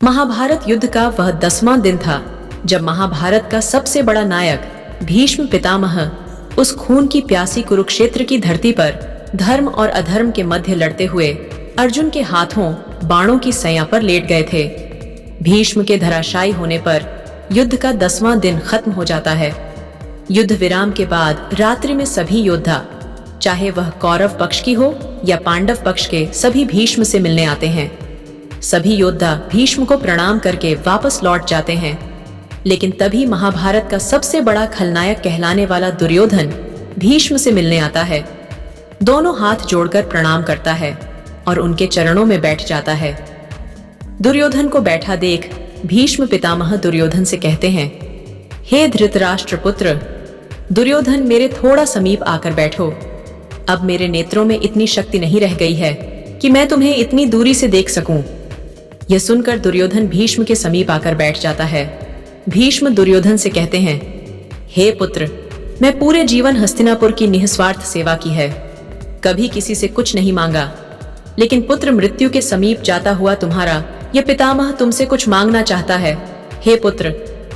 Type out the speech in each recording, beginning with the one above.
महाभारत युद्ध का वह 10वां दिन था जब महाभारत का सबसे बड़ा नायक भीष्म पितामह उस खून की प्यासी कुरुक्षेत्र की धरती पर धर्म और अधर्म के मध्य लड़ते हुए अर्जुन के हाथों बाणों की सैया पर लेट गए थे। भीष्म के धराशायी होने पर युद्ध का 10वां दिन खत्म हो जाता है। युद्ध विराम के बाद रात्रि में सभी योद्धा, चाहे वह कौरव पक्ष की हो या पांडव पक्ष के, सभी भीष्म से मिलने आते हैं। सभी योद्धा भीष्म को प्रणाम करके वापस लौट जाते हैं। लेकिन तभी महाभारत का सबसे बड़ा खलनायक कहलाने वाला दुर्योधन भीष्म से मिलने आता है। दोनों हाथ जोड़कर प्रणाम करता है और उनके चरणों में बैठ जाता है। दुर्योधन को बैठा देख भीष्म पितामह दुर्योधन से कहते हैं, हे धृतराष्ट्र पुत्र दुर्योधन, मेरे थोड़ा समीप आकर बैठो। अब मेरे नेत्रों में इतनी शक्ति नहीं रह गई है कि मैं तुम्हें इतनी दूरी से देख सकूं। यह सुनकर दुर्योधन भीष्म के समीप आकर बैठ जाता है। भीष्म दुर्योधन से कहते हैं, हे पुत्र, मैं पूरे जीवन हस्तिनापुर की निस्वार्थ सेवा की है, कभी किसी से कुछ नहीं मांगा। लेकिन पुत्र, मृत्यु के समीप जाता हुआ तुम्हारा यह पितामह तुमसे कुछ मांगना चाहता है। हे पुत्र,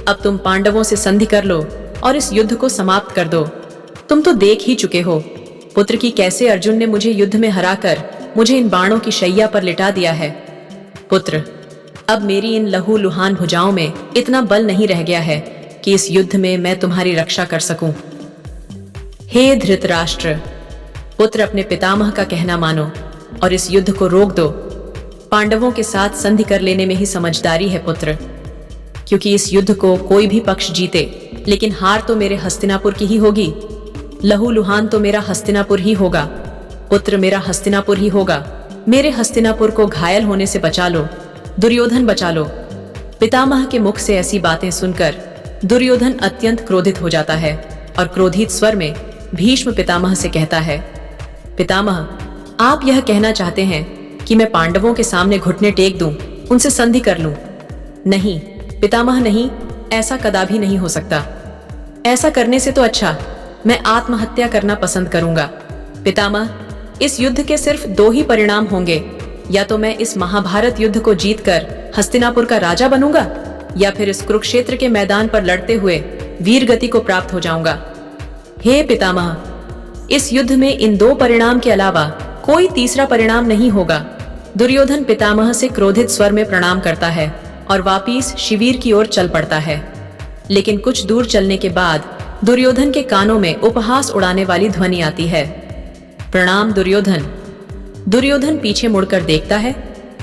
अब तुम पांडवों से संधि कर लो और इस युद्ध को समाप्त कर दो। तुम तो देख ही चुके हो पुत्र की कैसे अर्जुन ने मुझे युद्ध में हराकर मुझे इन बाणों की शैया पर लिटा दिया है। पुत्र, अब मेरी इन लहू लुहान भुजाओं में इतना बल नहीं रह गया है कि इस युद्ध में मैं तुम्हारी रक्षा कर सकूं। हे धृतराष्ट्र पुत्र, अपने पितामह का कहना मानो और इस युद्ध को रोक दो। पांडवों के साथ संधि कर लेने में ही समझदारी है पुत्र, क्योंकि इस युद्ध को कोई भी पक्ष जीते लेकिन हार तो मेरे हस्तिनापुर की ही होगी। लहू लुहान तो मेरा हस्तिनापुर ही होगा। पुत्र, मेरा हस्तिनापुर ही होगा। मेरे हस्तिनापुर को घायल होने से बचा लो, दुर्योधन बचा लो। पितामह के मुख से ऐसी बातें सुनकर दुर्योधन अत्यंत क्रोधित हो जाता है और क्रोधित स्वर में भीष्म पितामह से कहता है, पितामह, आप यह कहना चाहते हैं कि मैं पांडवों के सामने घुटने टेक दूं, उनसे संधि कर लूं? नहीं पितामह, नहीं, ऐसा कदापि नहीं हो सकता। ऐसा करने से तो अच्छा मैं आत्महत्या करना पसंद करूंगा। पितामह, इस युद्ध के सिर्फ 2 ही परिणाम होंगे, या तो मैं इस महाभारत युद्ध को जीतकर हस्तिनापुर का राजा बनूंगा या फिर इस कुरुक्षेत्र के मैदान पर लड़ते हुए वीर गति को प्राप्त हो जाऊंगा। हे पितामह, इस युद्ध में इन 2 परिणाम के अलावा कोई तीसरा परिणाम नहीं होगा। दुर्योधन पितामह से क्रोधित स्वर में प्रणाम करता है और वापिस शिविर की ओर चल पड़ता है। लेकिन कुछ दूर चलने के बाद दुर्योधन के कानों में उपहास उड़ाने वाली ध्वनि आती है, प्रणाम दुर्योधन। दुर्योधन पीछे मुड़कर देखता है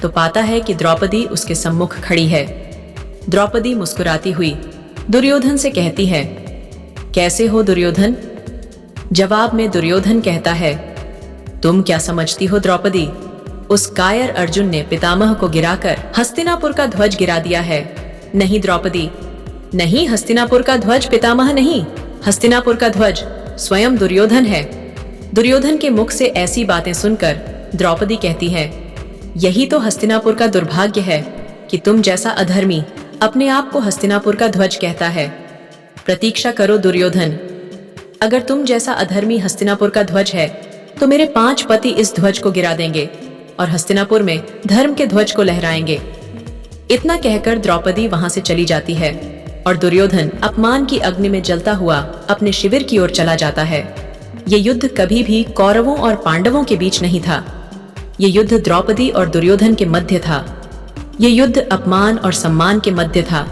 तो पाता है कि द्रौपदी उसके सम्मुख खड़ी है। द्रौपदी मुस्कुराती हुई दुर्योधन से कहती है, कैसे हो दुर्योधन? जवाब में दुर्योधन कहता है, तुम क्या समझती हो द्रौपदी? उस कायर अर्जुन ने पितामह को गिराकर हस्तिनापुर का ध्वज गिरा दिया है। नहीं द्रौपदी, नहीं, हस्तिनापुर का ध्वज पितामह नहीं, हस्तिनापुर का ध्वज स्वयं दुर्योधन है। दुर्योधन के मुख से ऐसी बातें सुनकर द्रौपदी कहती है, यही तो हस्तिनापुर का दुर्भाग्य है कि तुम जैसा अधर्मी अपने आप को हस्तिनापुर का ध्वज कहता है। प्रतीक्षा करो दुर्योधन, अगर तुम जैसा अधर्मी हस्तिनापुर का ध्वज है तो मेरे 5 पति इस ध्वज को गिरा देंगे और हस्तिनापुर में धर्म के ध्वज को लहराएंगे। इतना कहकर द्रौपदी वहां से चली जाती है और दुर्योधन अपमान की अग्नि में जलता हुआ अपने शिविर की ओर चला जाता है। ये युद्ध कभी भी कौरवों और पांडवों के बीच नहीं था। ये युद्ध द्रौपदी और दुर्योधन के मध्य था। ये युद्ध अपमान और सम्मान के मध्य था,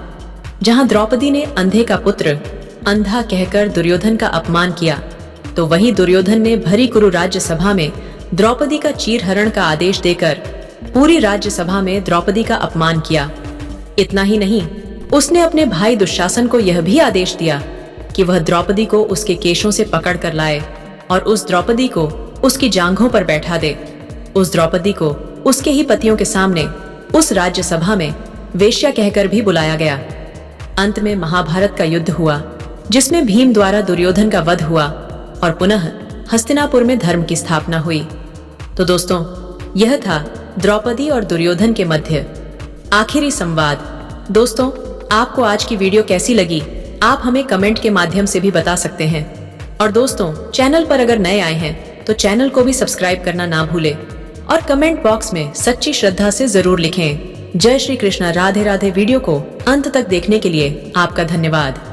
जहां द्रौपदी ने अंधे का पुत्र अंधा कहकर दुर्योधन का अपमान किया, तो वहीं दुर्योधन ने भरी कुरु राज्य सभा में द्रौपदी का चीरहरण का आदेश देकर पूरी राज्य सभा में द्रौपदी का अपमान किया। इतना ही नहीं, उसने अपने भाई दुशासन को यह भी आदेश दिया कि वह द्रौपदी को उसके केशों से पकड़ कर लाए और उस द्रौपदी को उसकी जांघों पर बैठा दे। उस द्रौपदी को उसके ही पतियों के सामने उस राज्य सभा में वेश्या कहकर भी बुलाया गया। अंत में महाभारत का युद्ध हुआ, जिसमें भीम द्वारा दुर्योधन का वध हुआ और पुनः हस्तिनापुर में धर्म की स्थापना हुई। तो दोस्तों, यह था द्रौपदी और दुर्योधन के मध्य आखिरी संवाद। दोस्तों, आपको आज की वीडियो कैसी लगी आप हमें कमेंट के माध्यम से भी बता सकते हैं। और दोस्तों, चैनल पर अगर नए आए हैं तो चैनल को भी सब्सक्राइब करना ना भूलें और कमेंट बॉक्स में सच्ची श्रद्धा से जरूर लिखें। जय श्री कृष्णा। राधे राधे। वीडियो को अंत तक देखने के लिए आपका धन्यवाद।